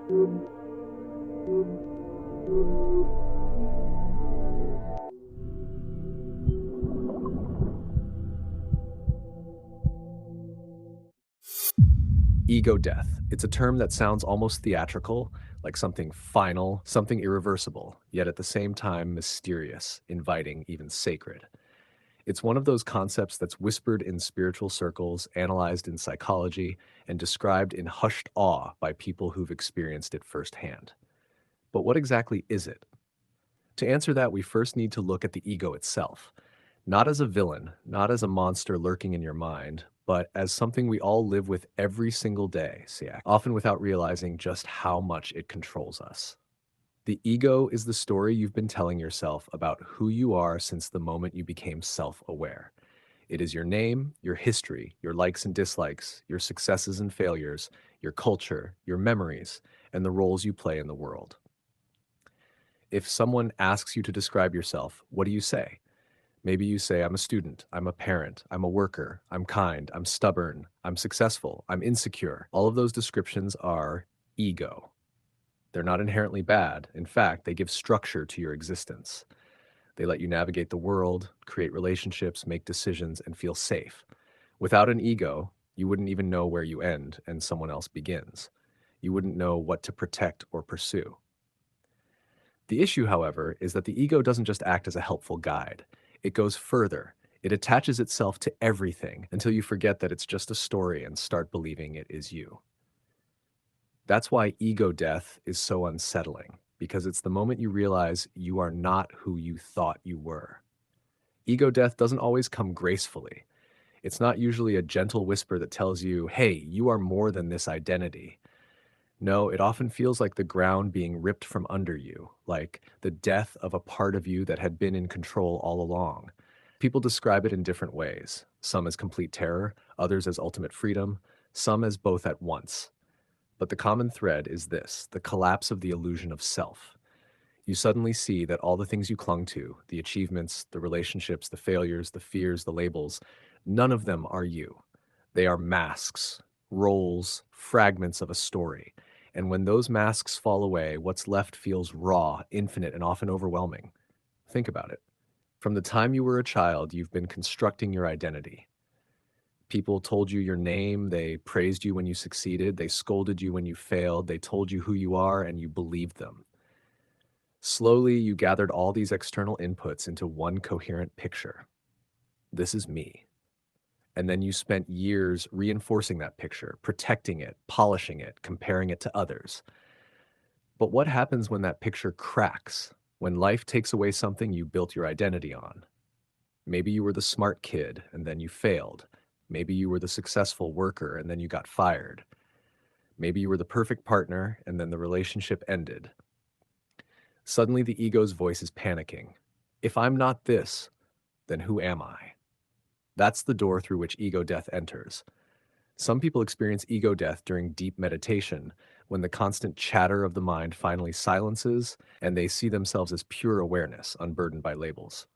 Ego death. It's a term that sounds almost theatrical, like something final, something irreversible, yet at the same time mysterious, inviting, even sacred. It's one of those concepts that's whispered in spiritual circles, analyzed in psychology, and described in hushed awe by people who've experienced it firsthand. But what exactly is it? To answer that, we first need to look at the ego itself. Not as a villain, not as a monster lurking in your mind, but as something we all live with every single day, Siak, often without realizing just how much it controls us. The ego is the story you've been telling yourself about who you are since the moment you became self aware. It is your name, your history, your likes and dislikes, your successes and failures, your culture, your memories, and the roles you play in the world. If someone asks you to describe yourself, what do you say? Maybe you say, I'm a student, I'm a parent, I'm a worker, I'm kind, I'm stubborn, I'm successful, I'm insecure. All of those descriptions are ego. They're not inherently bad. In fact, they give structure to your existence. They let you navigate the world, create relationships, make decisions, and feel safe. Without an ego, you wouldn't even know where you end and someone else begins. You wouldn't know what to protect or pursue. The issue, however, is that the ego doesn't just act as a helpful guide. It goes further. It attaches itself to everything until you forget that it's just a story and start believing it is you. That's why ego death is so unsettling, because it's the moment you realize you are not who you thought you were. Ego death doesn't always come gracefully. It's not usually a gentle whisper that tells you, hey, you are more than this identity. No, it often feels like the ground being ripped from under you, like the death of a part of you that had been in control all along. People describe it in different ways, some as complete terror, others as ultimate freedom, some as both at once. But the common thread is this: the collapse of the illusion of self. You suddenly see that all the things you clung to, the achievements, the relationships, the failures, the fears, the labels, none of them are you. They are masks, roles, fragments of a story. And when those masks fall away, what's left feels raw, infinite, and often overwhelming. Think about it. From the time you were a child, you've been constructing your identity. People told you your name, they praised you when you succeeded, they scolded you when you failed, they told you who you are, and you believed them. Slowly, you gathered all these external inputs into one coherent picture. This is me. And then you spent years reinforcing that picture, protecting it, polishing it, comparing it to others. But what happens when that picture cracks? When life takes away something you built your identity on? Maybe you were the smart kid and then you failed. Maybe you were the successful worker and then you got fired. Maybe you were the perfect partner and then the relationship ended. Suddenly the ego's voice is panicking. If I'm not this, then who am I? That's the door through which ego death enters. Some people experience ego death during deep meditation, when the constant chatter of the mind finally silences and they see themselves as pure awareness, unburdened by labels.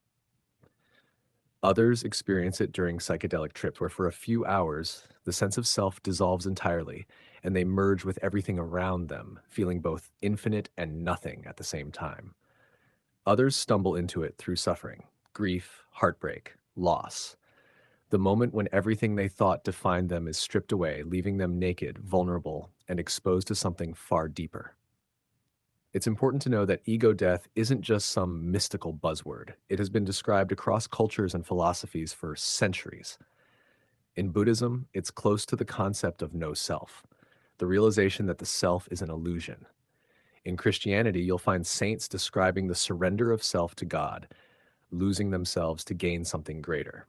Others experience it during psychedelic trips, where for a few hours, the sense of self dissolves entirely and they merge with everything around them, feeling both infinite and nothing at the same time. Others stumble into it through suffering, grief, heartbreak, loss. The moment when everything they thought defined them is stripped away, leaving them naked, vulnerable, and exposed to something far deeper. It's important to know that ego death isn't just some mystical buzzword. It has been described across cultures and philosophies for centuries. In Buddhism, it's close to the concept of no self, the realization that the self is an illusion. In Christianity, you'll find saints describing the surrender of self to God, losing themselves to gain something greater.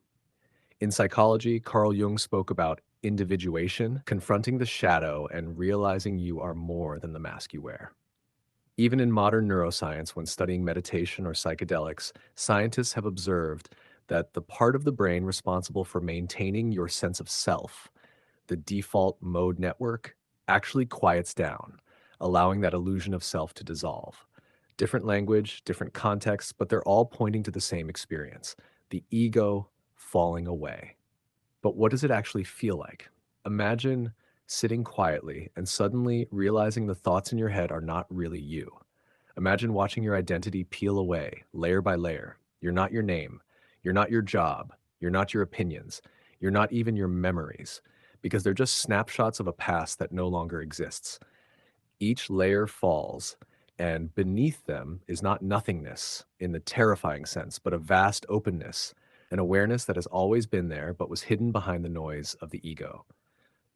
In psychology, Carl Jung spoke about individuation, confronting the shadow and realizing you are more than the mask you wear. Even in modern neuroscience, when studying meditation or psychedelics, scientists have observed that the part of the brain responsible for maintaining your sense of self, the default mode network, actually quiets down, allowing that illusion of self to dissolve. Different language, different contexts, but they're all pointing to the same experience: the ego falling away. But what does it actually feel like? Imagine sitting quietly and suddenly realizing the thoughts in your head are not really you. Imagine watching your identity peel away, layer by layer. You're not your name. You're not your job. You're not your opinions. You're not even your memories, because they're just snapshots of a past that no longer exists. Each layer falls, and beneath them is not nothingness in the terrifying sense, but a vast openness, an awareness that has always been there but was hidden behind the noise of the ego.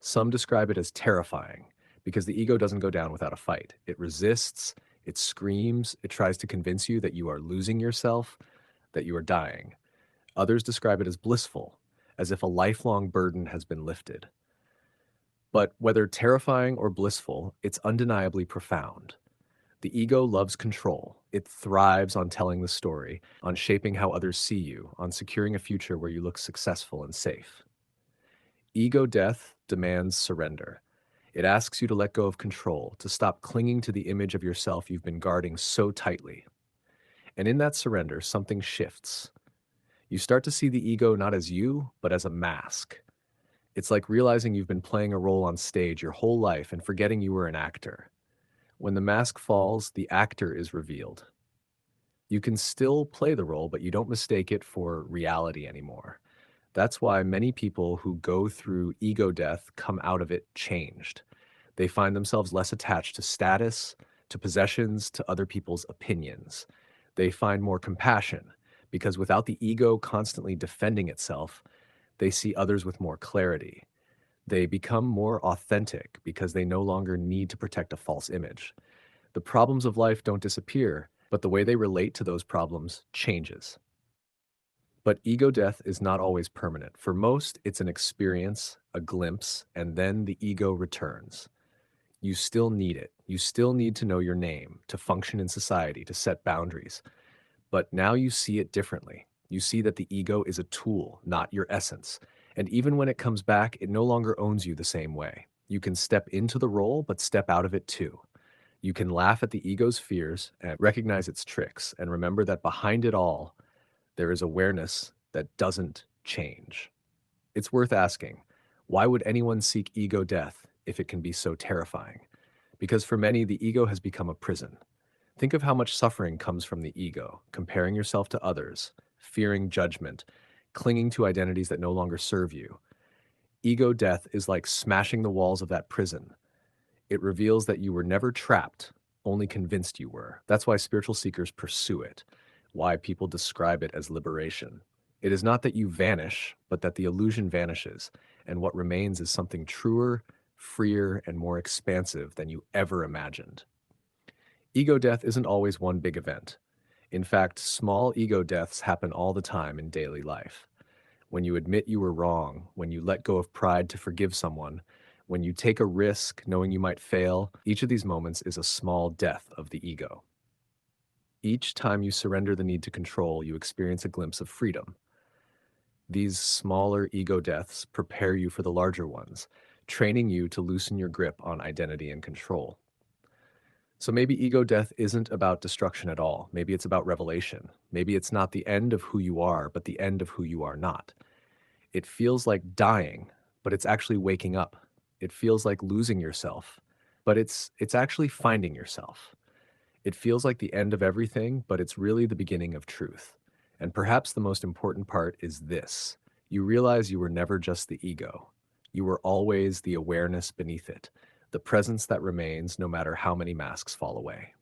Some describe it as terrifying because the ego doesn't go down without a fight. It resists, it screams, it tries to convince you that you are losing yourself, that you are dying. Others describe it as blissful, as if a lifelong burden has been lifted. But whether terrifying or blissful, it's undeniably profound. The ego loves control. It thrives on telling the story, on shaping how others see you, on securing a future where you look successful and safe. Ego death demands surrender. It asks you to let go of control, to stop clinging to the image of yourself you've been guarding so tightly. And in that surrender, something shifts. You start to see the ego not as you, but as a mask. It's like realizing you've been playing a role on stage your whole life and forgetting you were an actor. When the mask falls, the actor is revealed. You can still play the role, but you don't mistake it for reality anymore. That's why many people who go through ego death come out of it changed. They find themselves less attached to status, to possessions, to other people's opinions. They find more compassion because without the ego constantly defending itself, they see others with more clarity. They become more authentic because they no longer need to protect a false image. The problems of life don't disappear, but the way they relate to those problems changes. But ego death is not always permanent. For most, it's an experience, a glimpse, and then the ego returns. You still need it. You still need to know your name, to function in society, to set boundaries. But now you see it differently. You see that the ego is a tool, not your essence. And even when it comes back, it no longer owns you the same way. You can step into the role, but step out of it too. You can laugh at the ego's fears and recognize its tricks, and remember that behind it all, there is awareness that doesn't change. It's worth asking, why would anyone seek ego death if it can be so terrifying? Because for many, the ego has become a prison. Think of how much suffering comes from the ego, comparing yourself to others, fearing judgment, clinging to identities that no longer serve you. Ego death is like smashing the walls of that prison. It reveals that you were never trapped, only convinced you were. That's why spiritual seekers pursue it, why people describe it as liberation. It is not that you vanish, but that the illusion vanishes, and what remains is something truer, freer, and more expansive than you ever imagined. Ego death isn't always one big event. In fact, small ego deaths happen all the time in daily life. When you admit you were wrong, when you let go of pride to forgive someone, when you take a risk knowing you might fail, each of these moments is a small death of the ego. Each time you surrender the need to control, you experience a glimpse of freedom. These smaller ego deaths prepare you for the larger ones, training you to loosen your grip on identity and control. So maybe ego death isn't about destruction at all. Maybe it's about revelation. Maybe it's not the end of who you are, but the end of who you are not. It feels like dying, but it's actually waking up. It feels like losing yourself, but it's actually finding yourself. It feels like the end of everything, but it's really the beginning of truth. And perhaps the most important part is this. You realize you were never just the ego. You were always the awareness beneath it, the presence that remains no matter how many masks fall away.